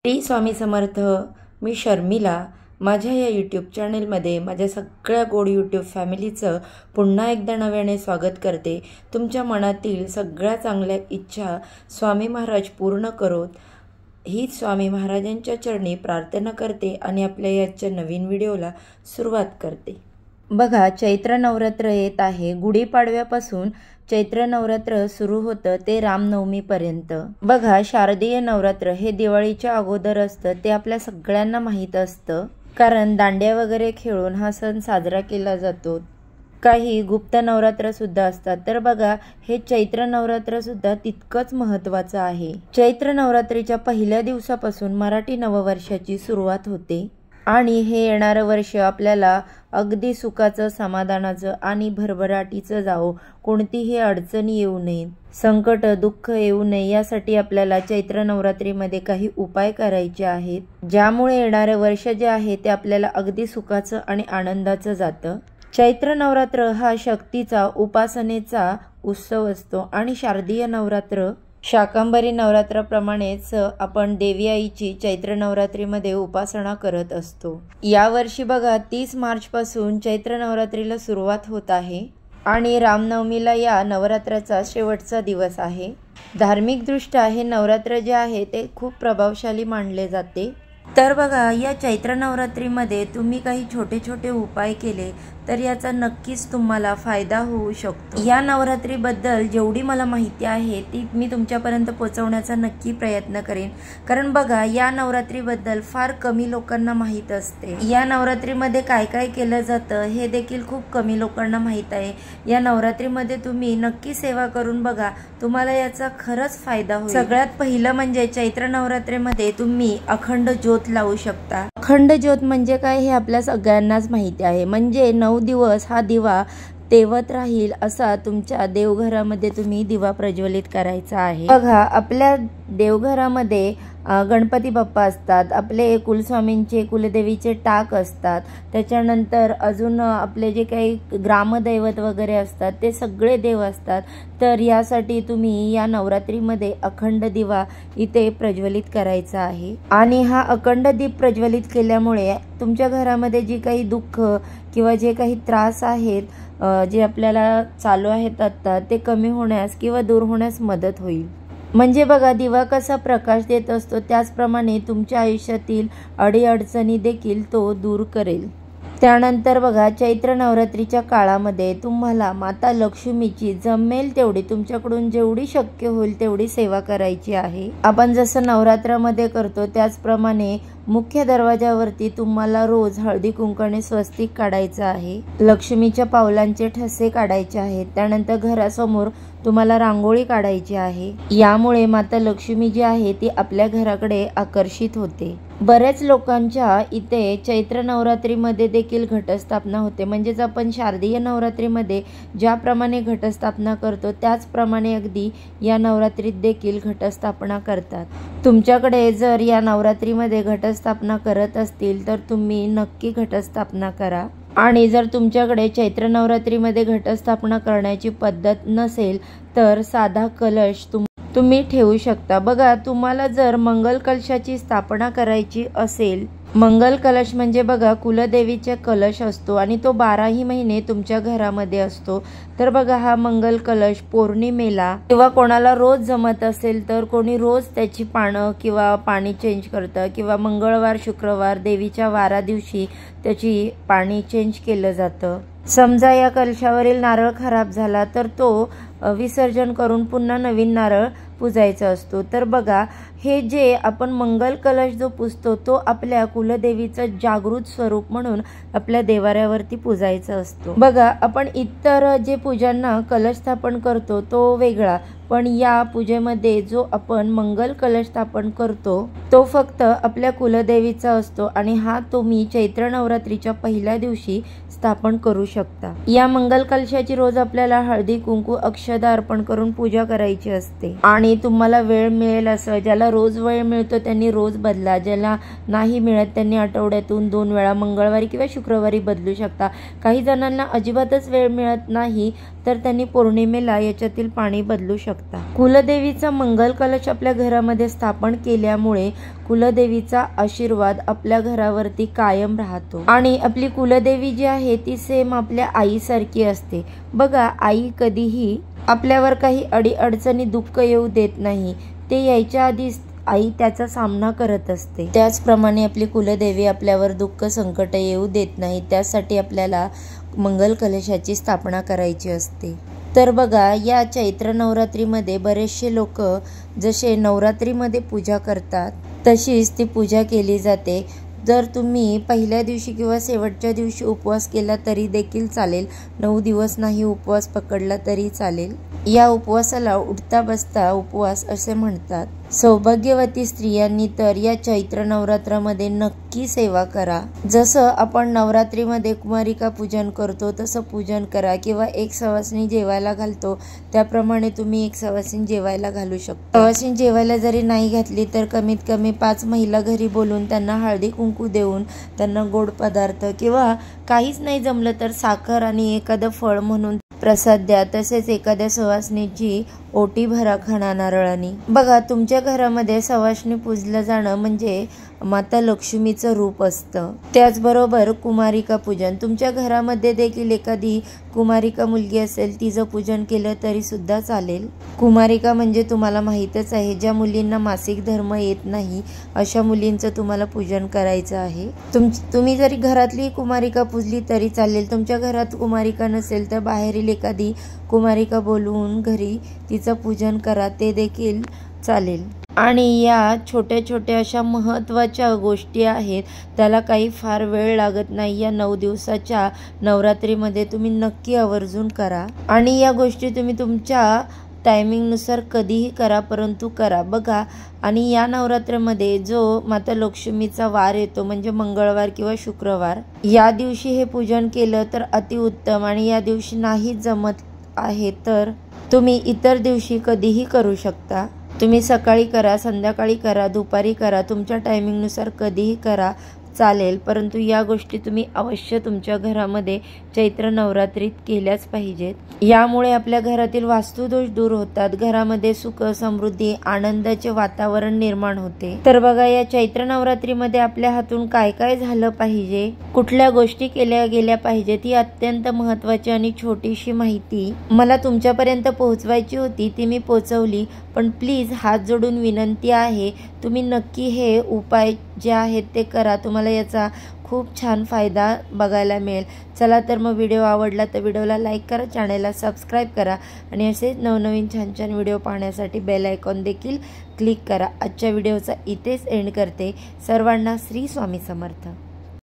श्री स्वामी समर्थ. मी शर्मिला. माझ्या या यूट्यूब चॅनलमध्ये माझ्या सगळ्या गोड यूट्यूब फॅमिलीचं पुन्हा एकदा नव्याने स्वागत करते. तुमच्या मनातील सगळ्या चांगल्या इच्छा स्वामी महाराज पूर्ण करोत हीच स्वामी महाराजांच्या चरणी प्रार्थना करते आणि आपल्या याच्या नवीन व्हिडिओला सुरुवात करते. बघा, चैत्र नवरात्र येत आहे. गुढीपाडव्यापासून चैत्र नवरात्र सुरू होतं ते रामनवमीपर्यंत. बघा, शारदीय नवरात्र हे दिवाळीच्या अगोदर असतं. ते आपल्या सगळ्यांना माहीत असतं, कारण दांड्या वगैरे खेळून हा सण साजरा केला जातो. काही गुप्त नवरात्र सुद्धा असतात. तर बघा, हे चैत्र नवरात्र सुद्धा तितकंच महत्त्वाचं आहे. चैत्र नवरात्रीच्या पहिल्या दिवसापासून मराठी नववर्षाची सुरुवात होते आणि हे येणारं वर्ष आपल्याला अगदी सुखाचं, समाधानाचं आणि भरभराटीचं जावो. कोणतीही अडचणी येऊ नये, संकट, दुःख येऊ नये यासाठी आपल्याला चैत्र नवरात्रीमध्ये काही उपाय करायचे आहेत, ज्यामुळे येणारं वर्ष जे आहे ते आपल्याला अगदी सुखाचं आणि आनंदाचं जातं. चैत्र नवरात्र हा शक्तीचा, उपासनेचा उत्सव असतो आणि शारदीय नवरात्र शाकंभरी नवरात्राप्रमाणेच आपण देवी आईची चैत्र नवरात्रीमध्ये उपासना करत असतो. यावर्षी बघा, 30 मार्चपासून चैत्र नवरात्रीला सुरुवात होत आहे आणि रामनवमीला या नवरात्राचा शेवटचा दिवस आहे. धार्मिकदृष्ट्या हे नवरात्र जे आहे ते खूप प्रभावशाली मानले जाते. तर बघा, या चैत्र नवरात्रीमध्ये तुम्ही काही छोटे छोटे उपाय केले तर याचा नक्कीच तुम्हाला फायदा होऊ शकतो. या नवरात्रीबद्दल जेवढी मला माहिती आहे ती मी तुमच्यापर्यंत पोहोचवण्याचा नक्की प्रयत्न करेन, कारण बघा, या नवरात्रीबद्दल फार कमी लोकांना माहीत असते. या नवरात्रीमध्ये काय काय केलं जातं हे देखील खूप कमी लोकांना माहीत आहे. या नवरात्रीमध्ये तुम्ही नक्की सेवा करून बघा, तुम्हाला याचा खरंच फायदा होईल. सगळ्यात पहिलं म्हणजे चैत्र नवरात्रीमध्ये तुम्ही अखंड ज्योत लावू शकता. अखंड ज्योत म्हणजे काय हे आपल्या सगळ्यांनाच माहिती आहे. म्हणजे 9 दिवस हा दिवा तेवत राहील असा तुमच्या देवघरामध्ये तुम्ही दिवा प्रज्वलित करायचा आहे. बघा, आपल्या देवघरामध्ये गणपती बाप्पा असतात, आपले कुलस्वामींचे, कुलदेवीचे टाक असतात, त्याच्यानंतर अजून आपले जे काही ग्रामदैवत वगैरे असतात ते सगळे देव असतात. तर यासाठी तुम्ही या नवरात्रीमध्ये अखंड दिवा इथे प्रज्वलित करायचा आहे आणि हा अखंड दीप प्रज्वलित केल्यामुळे तुमच्या घरामध्ये जी काही दुःख किंवा जे काही त्रास आहेत जे आपल्याला चालू आहेत आता, ते कमी होण्यास किंवा दूर होण्यास मदत होईल. म्हणजे बघा, दिवा कसा प्रकाश देत असतो त्याचप्रमाणे तुमच्या आयुष्यातील अडीअडचणी देखील तो दूर करेल. त्यानंतर बघा, चैत्र नवरात्रीच्या काळामध्ये तुम्हाला माता लक्ष्मीची जमेल तेवढी, तुमच्याकडून जेवढी शक्य होईल तेवढी सेवा करायची आहे. आपण जसं नवरात्रामध्ये करतो त्याचप्रमाणे मुख्य दरवाजावरती तुम्हाला रोज हळदी कुंकाने स्वस्तिक काढायचं आहे. लक्ष्मीच्या पावलांचे ठसे काढायचे आहेत. त्यानंतर घरासमोर तुम्हाला रांगोळी काढायची आहे. यामुळे माता लक्ष्मी जी आहे ती आपल्या घराकडे आकर्षित होते. बऱ्याच लोकांच्या इथे चैत्र नवरात्रीमध्ये देखील घटस्थापना होते. म्हणजेच आपण शारदीय नवरात्रीमध्ये ज्याप्रमाणे घटस्थापना करतो त्याचप्रमाणे अगदी या नवरात्रीत देखील घटस्थापना करतात. तुमच्याकडे जर या नवरात्रीमध्ये घटस्थापना करत असतील तर तुम्ही नक्की घटस्थापना करा. आणि जर तुमच्याकडे चैत्र नवरात्रीमध्ये घटस्थापना करण्याची पद्धत नसेल तर साधा कलश तुम्ही ठेवू शकता. बघा, तुम्हाला जर मंगल कलशाची स्थापना करायची असेल, मंगल कलश म्हणजे बघा कुलदेवीचा कलश असतो आणि तो 12ही महिने तुमच्या घरामध्ये असतो. तर बघा, हा मंगल कलश पौर्णिमेला किंवा कोणाला रोज जमत असेल तर कोणी रोज त्याची पानं किंवा पाणी चेंज करतं, किंवा मंगळवार, शुक्रवार देवीच्या वारा दिवशी त्याची पाणी चेंज केलं जातं. समजा या कलशावरील नारळ खराब झाला तर तो विसर्जन करून पुन्हा नवीन नारळ पुजायचा असतो. तर बघा, हे जे आपण मंगल कलश जो पुजतो तो आपल्या कुलदेवीचं जागृत स्वरूप म्हणून आपल्या देवाऱ्यावरती पुजायचा असतो. बघा, आपण इतर जे पूजांना कलश स्थापन करतो तो वेगळा, पण या पूजेमध्ये जो आपण मंगल कलश स्थापन करतो तो फक्त आपल्या कुलदेवीचा असतो आणि हा तुम्ही चैत्र नवरात्रीच्या पहिल्या दिवशी स्थापन करू शकता. या मंगल कलशाची रोज आपल्याला हळदी कुंकू अक्षदा अर्पण करून पूजा करायची असते आणि तुम्हाला वेळ मिळेल असं, ज्याला रोज वेळ मिळतो त्यांनी रोज बदला, ज्याला नाही मिळत त्यांनी आठवड्यातून 2 वेळा मंगळवारी किंवा शुक्रवारी बदलू शकता. काही जणांना अजिबातच वेळ मिळत नाही तर त्यांनी पौर्णिमेला याच्यातील पाणी बदलू शकता. कुलदेवीचा मंगल कलश आपल्या घरामध्ये स्थापन केल्यामुळे कुलदेवीचा आशीर्वाद आपल्या घरावरती कायम राहतो. आणि आपली कुलदेवी जी आहे ती सेम आपल्या आईसारखी असते. बघा, आई कधीही आपल्यावर काही अडीअडचणी दुःख येऊ देत नाही. ते यायच्या आधीच आई त्याचा सामना करत असते. त्याचप्रमाणे आपली कुलदेवी आपल्यावर दुःख संकट येऊ देत नाही. त्यासाठी आपल्याला मंगल कलशाची स्थापना करायची असते. तर बघा, या चैत्र नवरात्रीमध्ये बरेचसे लोक जसे नवरात्रीमध्ये पूजा करतात तशीच ती पूजा केली जाते. जर तुम्ही पहिल्या दिवशी किंवा शेवटच्या दिवशी उपवास केला तरी देखील चालेल, 9 दिवस नाही उपवास पकडला तरी चालेल. या उपवासाला उठता बसता उपवास असे म्हणतात. सौभाग्यवती स्त्रियांनी तर या चैत्र नवरात्रामध्ये नक्की सेवा करा. जसं आपण नवरात्रीमध्ये कुमारिका पूजन करतो तसं पूजन करा, किंवा एक सवासणी जेवायला घालतो त्याप्रमाणे तुम्ही एक सवासणी जेवायला घालू शकता. सवासणी जेवायला जरी नाही घातली तर कमीत कमी 5 महिला घरी बोलून त्यांना हळदी कुंकू देऊन त्यांना गोड पदार्थ किंवा काहीच नाही जमलं तर साखर आणि एखादं फळ म्हणून प्रसाद द्या. तसेच एखाद्या सवासणीची ओटी भरा खणा नारळाने. बघा, तुमच्या घरामध्ये सवासणी पूजलं जाणं म्हणजे माता लक्ष्मीचं रूप असतं. त्याचबरोबर कुमारिका पूजन, तुमच्या घरामध्ये देखील एखादी कुमारिका मुलगी असेल तिचं पूजन केलं तरी सुद्धा चालेल. कुमारिका म्हणजे तुम्हाला माहीतच आहे, ज्या मुलींना मासिक धर्म येत नाही अशा मुलींचं तुम्हाला पूजन करायचं आहे. तुम्ही जरी घरातली कुमारिका पूजली तरी चालेल. तुमच्या घरात कुमारिका नसेल तर बाहेरील एखादी कुमारिका बोलवून घरी तिचं पूजन करा, ते देखील चालेल. आणि या छोट्या छोट्या अशा महत्त्वाच्या गोष्टी आहेत, त्याला काही फार वेळ लागत नाही. या 9 दिवसाच्या नवरात्रीमध्ये तुम्ही नक्की आवर्जून करा. आणि या गोष्टी तुम्ही तुमच्या टायमिंगनुसार कधीही करा, परंतु करा. बघा, आणि या नवरात्रामध्ये जो माता लक्ष्मीचा वार येतो म्हणजे मंगळवार किंवा शुक्रवार, या दिवशी हे पूजन केलं तर अतिउत्तम. आणि या दिवशी नाही जमत आहे तर तुम्ही इतर दिवशी कधीही करू शकता. तुम्ही सकाळी करा, संध्याकाळी करा, दुपारी करा, तुमच्या टायमिंगनुसार कधीही करा, चालेल. परंतु या गोष्टी तुम्ही अवश्य तुमच्या घरामध्ये चैत्र नवरात्रीत केल्याच पाहिजेत. यामुळे आपल्या घरातील वास्तुदोष दूर होतात, घरामध्ये सुख समृद्धी आनंदाचे वातावरण निर्माण होते. तर बघा, या चैत्र नवरात्रीमध्ये आपल्या हातून काय काय झालं पाहिजे, कुठल्या गोष्टी केल्या गेल्या पाहिजेत, ही अत्यंत महत्त्वाची आणि छोटीशी माहिती मला तुमच्यापर्यंत पोहोचवायची होती, ती मी पोहोचवली. पण प्लीज हात जोडून विनंती आहे, तुम्ही नक्की हे उपाय जे आहेत ते करा. तुम्हाला याचा खूप छान फायदा बघायला मिळेल. चला तर मग, व्हिडिओ आवडला तर व्हिडिओला लाईक करा, चॅनलला सबस्क्राईब करा आणि असेच नवनवीन छान छान व्हिडिओ पाहण्यासाठी बेल आयकॉन देखील क्लिक करा. आजच्या व्हिडिओचा इथेच एंड करते. सर्वांना श्री स्वामी समर्थ.